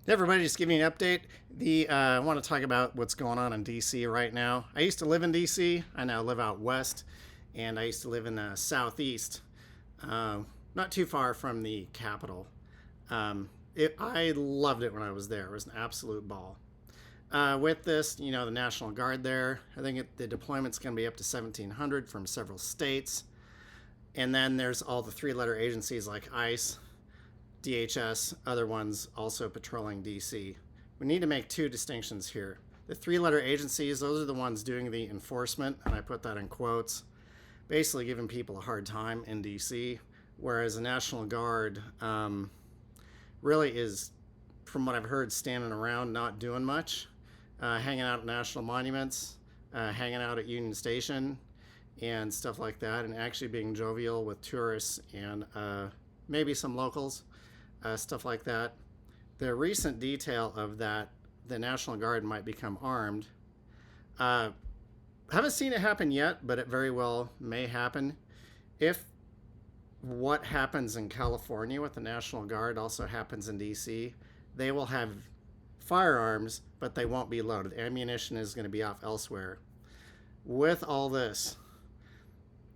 Hey everybody, just giving you an update. I want to talk about what's going on in DC right now. I used to live in DC. I now live out west, and I used to live in the southeast, uh, not too far from the capital. I loved it when I was there. It was an absolute ball. With this, the National Guard there, I think the deployment's going to be up to 1,700 from several states. And then there's all the three-letter agencies like ICE, DHS, other ones also patrolling DC. We need to make two distinctions here. The three-letter agencies, those are the ones doing the enforcement, and I put that in quotes, basically giving people a hard time in DC, whereas the National Guard really is, from what I've heard, standing around not doing much, hanging out at national monuments, hanging out at Union Station, and stuff like that, and actually being jovial with tourists and maybe some locals, stuff like that. The recent detail of that the National Guard might become armed. Haven't seen it happen yet, but it very well may happen. If what happens in California with the National Guard also happens in DC, they will have firearms, but they won't be loaded. Ammunition is going to be off elsewhere. With all this,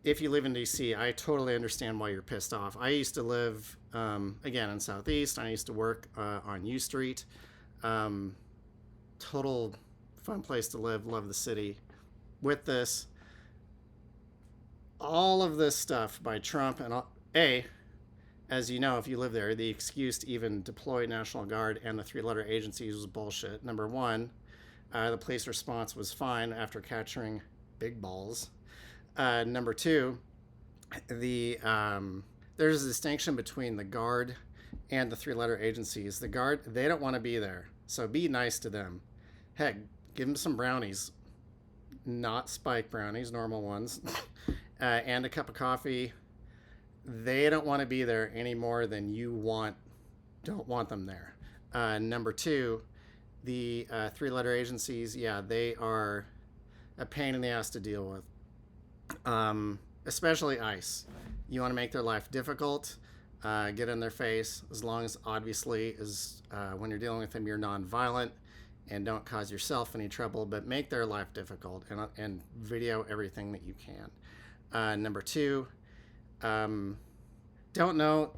if you live in DC, I totally understand why you're pissed off. I used to live, again, in Southeast. I used to work on U Street. Total fun place to live. Love the city. With this, all of this stuff by Trump and as you know, if you live there, the excuse to even deploy National Guard and the three-letter agencies was bullshit. Number one, the police response was fine after capturing big balls. Number two, there's a distinction between the Guard and the three-letter agencies. The Guard, they don't want to be there, so be nice to them. Heck, give them some brownies, not spike brownies, normal ones, and a cup of coffee. They don't want to be there any more than don't want them there. Number two, the three-letter agencies, yeah, they are a pain in the ass to deal with. Especially ICE. You want to make their life difficult, get in their face, as long as obviously as when you're dealing with them, you're nonviolent and don't cause yourself any trouble, but make their life difficult and video everything that you can. Number two, don't know,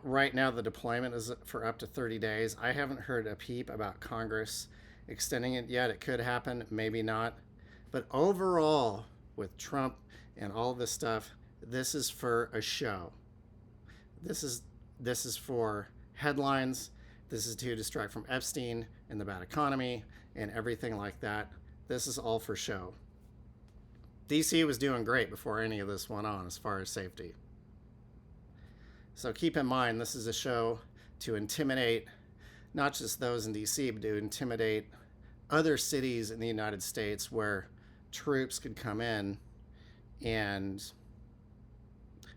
right now the deployment is for up to 30 days. I haven't heard a peep about Congress extending it yet. It could happen, maybe not. But overall, with Trump and all this stuff, this is for a show. This is for headlines. This is to distract from Epstein and the bad economy and everything like that. This is all for show. DC was doing great before any of this went on as far as safety. So keep in mind, this is a show to intimidate not just those in DC, but to intimidate other cities in the United States where troops could come in and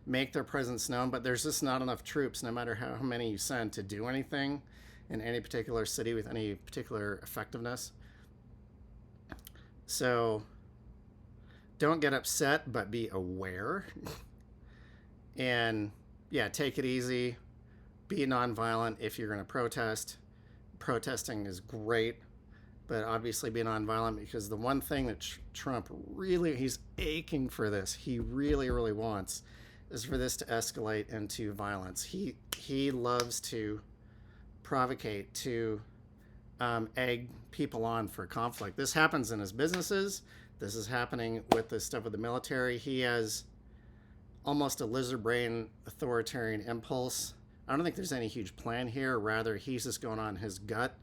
make their presence known, but there's just not enough troops, no matter how many you send, to do anything in any particular city with any particular effectiveness. So don't get upset, but be aware. And yeah, take it easy. Be nonviolent if you're going to protest. Protesting is great, but obviously be nonviolent, because the one thing that Trump really, he's aching for this, he really, really wants, is for this to escalate into violence. He loves to provocate, to egg people on for conflict. This happens in his businesses. This is happening with the stuff with the military. He has almost a lizard brain authoritarian impulse. I don't think there's any huge plan here. Rather, he's just going on his gut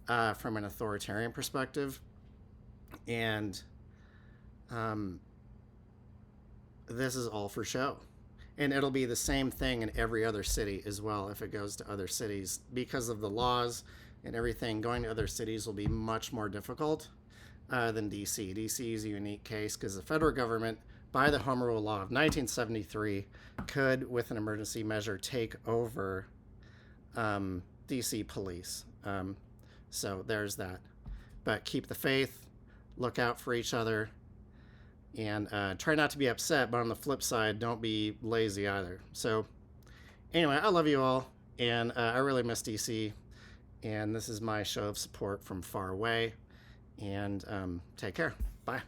from an authoritarian perspective. And this is all for show. And it'll be the same thing in every other city as well if it goes to other cities. Because of the laws and everything, going to other cities will be much more difficult than DC. DC is a unique case because the federal government, by the Home Rule Law of 1973, could, with an emergency measure, take over DC police. So there's that. But keep the faith, look out for each other, and try not to be upset. But on the flip side, don't be lazy either. So anyway, I love you all, and I really miss DC. And this is my show of support from far away. And take care. Bye.